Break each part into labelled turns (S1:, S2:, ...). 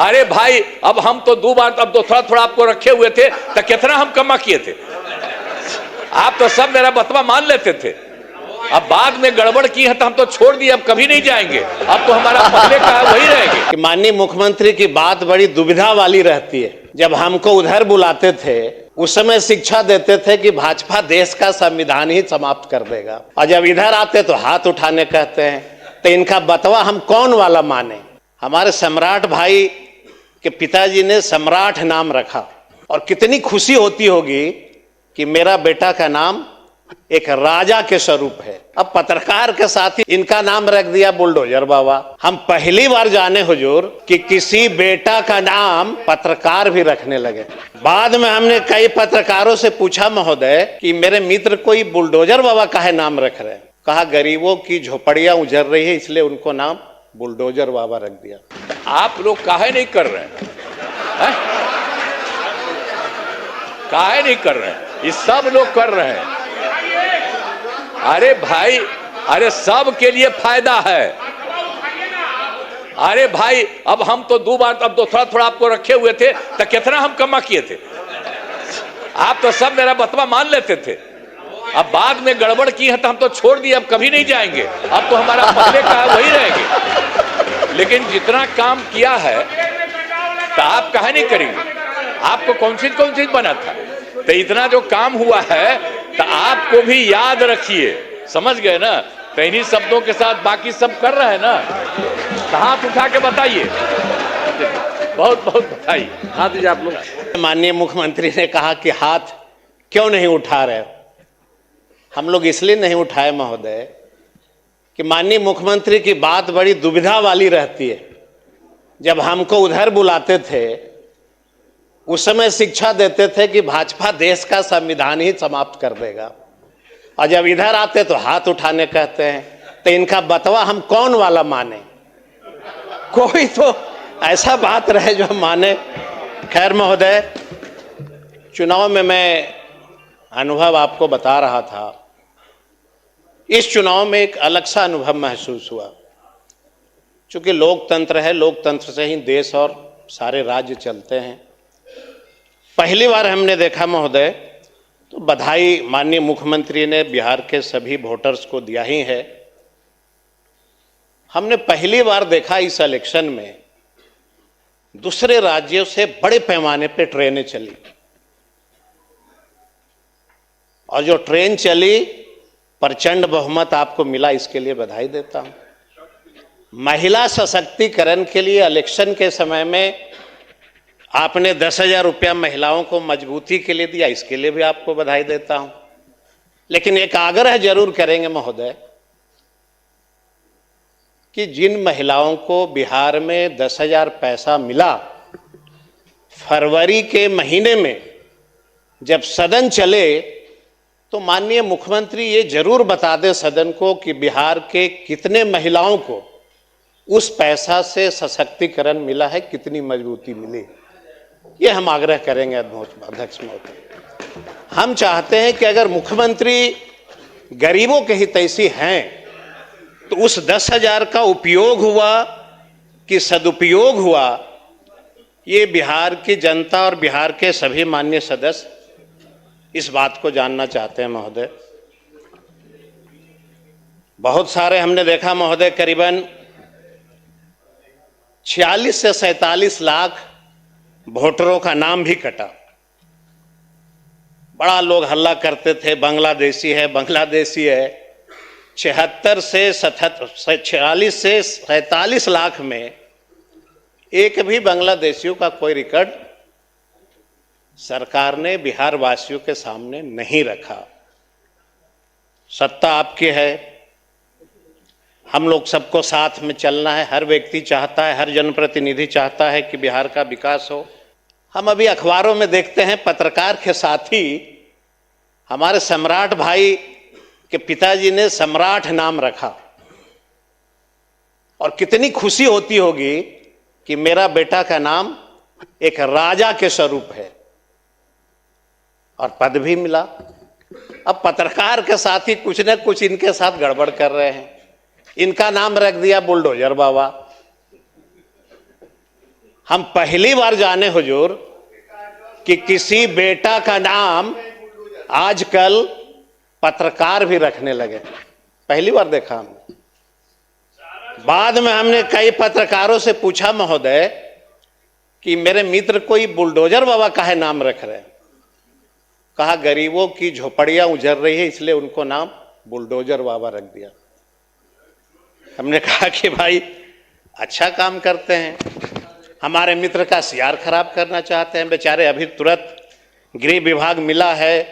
S1: अरे भाई, अब हम तो 2 बार, अब तो थोड़ा थोड़ा आपको रखे हुए थे, तो कितना हम कमा किए थे। आप तो सब मेरा बतवा मान लेते थे। अब बाद में गड़बड़ की है तो हम तो छोड़ दिए, अब कभी नहीं जाएंगे। अब तो हमारा पहले का वही रहेंगे
S2: कि माननीय मुख्यमंत्री की बात बड़ी दुविधा वाली रहती है। जब हमको उधर बुलाते थे उस समय शिक्षा देते थे कि भाजपा देश का संविधान ही समाप्त कर देगा, और जब इधर आते तो हाथ उठाने कहते हैं। तो इनका बतवा हम कौन वाला माने। हमारे सम्राट भाई के पिताजी ने सम्राट नाम रखा, और कितनी खुशी होती होगी कि मेरा बेटा का नाम एक राजा के स्वरूप है। अब पत्रकार के साथ ही इनका नाम रख दिया बुलडोजर बाबा। हम पहली बार जाने हुजूर कि किसी बेटा का नाम पत्रकार भी रखने लगे। बाद में हमने कई पत्रकारों से पूछा, महोदय कि मेरे मित्र कोई बुलडोजर बाबा काहे नाम रख रहे हैं। कहा गरीबों की झोपड़ियां उजर रही है इसलिए उनको नाम बुलडोजर बाबा रख दिया।
S1: आप लोग काहे नहीं कर रहे हैं? काहे नहीं कर रहे हैं? ये सब लोग कर रहे हैं। अरे भाई, अरे सब के लिए फायदा है। अरे भाई, अब हम तो 2 बार, अब तो थोड़ा थोड़ा आपको रखे हुए थे, तो कितना हम कमा किए थे। आप तो सब मेरा बतवा मान लेते थे। अब बाद में गड़बड़ की है तो हम तो छोड़ दिए, अब कभी नहीं जाएंगे। अब तो हमारा पहले का वही रहेंगे। लेकिन जितना काम किया है तो आप काहे नहीं करेंगे? आपको कौन चीज बना था। तो इतना जो काम हुआ है तो आपको भी याद रखिए, समझ गए ना। तो इन्हीं शब्दों के साथ बाकी सब कर रहे हैं ना, तो हाथ उठा के बताइए, बहुत बहुत बधाई। हाथ दीजिए आप लोग।
S2: माननीय मुख्यमंत्री ने कहा कि हाथ क्यों नहीं उठा रहे। हम लोग इसलिए नहीं उठाए महोदय कि माननीय मुख्यमंत्री की बात बड़ी दुविधा वाली रहती है। जब हमको उधर बुलाते थे उस समय शिक्षा देते थे कि भाजपा देश का संविधान ही समाप्त कर देगा, और जब इधर आते तो हाथ उठाने कहते हैं। तो इनका बतवा हम कौन वाला माने। कोई तो ऐसा बात रहे जो माने। खैर महोदय, चुनाव में मैं अनुभव आपको बता रहा था। इस चुनाव में एक अलग सा अनुभव महसूस हुआ। चूंकि लोकतंत्र है, लोकतंत्र से ही देश और सारे राज्य चलते हैं। पहली बार हमने देखा महोदय, तो बधाई माननीय मुख्यमंत्री ने बिहार के सभी वोटर्स को दिया ही है। हमने पहली बार देखा इस इलेक्शन में दूसरे राज्यों से बड़े पैमाने पे ट्रेनें चली, और जो ट्रेन चली प्रचंड बहुमत आपको मिला, इसके लिए बधाई देता हूं। महिला सशक्तिकरण के लिए इलेक्शन के समय में आपने 10,000 रुपया महिलाओं को मजबूती के लिए दिया, इसके लिए भी आपको बधाई देता हूं। लेकिन एक आग्रह जरूर करेंगे महोदय कि जिन महिलाओं को बिहार में 10,000 पैसा मिला, फरवरी के महीने में जब सदन चले तो माननीय मुख्यमंत्री ये जरूर बता दे सदन को कि बिहार के कितने महिलाओं को उस पैसा से सशक्तिकरण मिला है, कितनी मजबूती मिली। ये हम आग्रह करेंगे अध्यक्ष महोदय। हम चाहते हैं कि अगर मुख्यमंत्री गरीबों के हितैषी हैं तो उस 10,000 का उपयोग हुआ कि सदुपयोग हुआ, ये बिहार की जनता और बिहार के सभी माननीय सदस्य इस बात को जानना चाहते हैं महोदय। बहुत सारे हमने देखा महोदय, करीबन 46 से 47 लाख वोटरों का नाम भी कटा। बड़ा लोग हल्ला करते थे बांग्लादेशी है, बांग्लादेशी है। 46 से 47 लाख में एक भी बांग्लादेशियों का कोई रिकॉर्ड सरकार ने बिहार वासियों के सामने नहीं रखा। सत्ता आपकी है, हम लोग सबको साथ में चलना है। हर व्यक्ति चाहता है, हर जनप्रतिनिधि चाहता है कि बिहार का विकास हो। हम अभी अखबारों में देखते हैं पत्रकार के साथ ही हमारे सम्राट भाई के पिताजी ने सम्राट नाम रखा, और कितनी खुशी होती होगी कि मेरा बेटा का नाम एक राजा के स्वरूप है, और पद भी मिला। अब पत्रकार के साथ ही कुछ न कुछ इनके साथ गड़बड़ कर रहे हैं। इनका नाम रख दिया बुलडोजर बाबा। हम पहली बार जाने हुजूर कि किसी बेटा का नाम आजकल पत्रकार भी रखने लगे। पहली बार देखा हमने। बाद में हमने कई पत्रकारों से पूछा महोदय कि मेरे मित्र कोई बुलडोजर बाबा काहे नाम रख रहे हैं? कहा गरीबों की झोपड़ियां उजड़ रही है इसलिए उनको नाम बुलडोजर बाबा रख दिया। हमने कहा कि भाई अच्छा काम करते हैं, हमारे मित्र का सीआर खराब करना चाहते हैं। बेचारे अभी तुरंत गृह विभाग मिला है,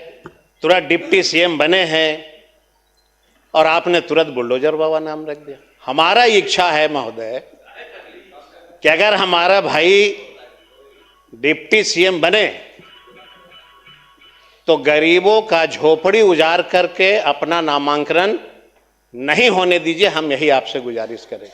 S2: तुरंत डिप्टी सीएम बने हैं और आपने तुरंत बुलडोजर बाबा नाम रख दिया। हमारा इच्छा है महोदय कि अगर हमारा भाई डिप्टी सीएम बने तो गरीबों का झोपड़ी उजाड़ करके अपना नामांकन नहीं होने दीजिए। हम यही आपसे गुजारिश करें।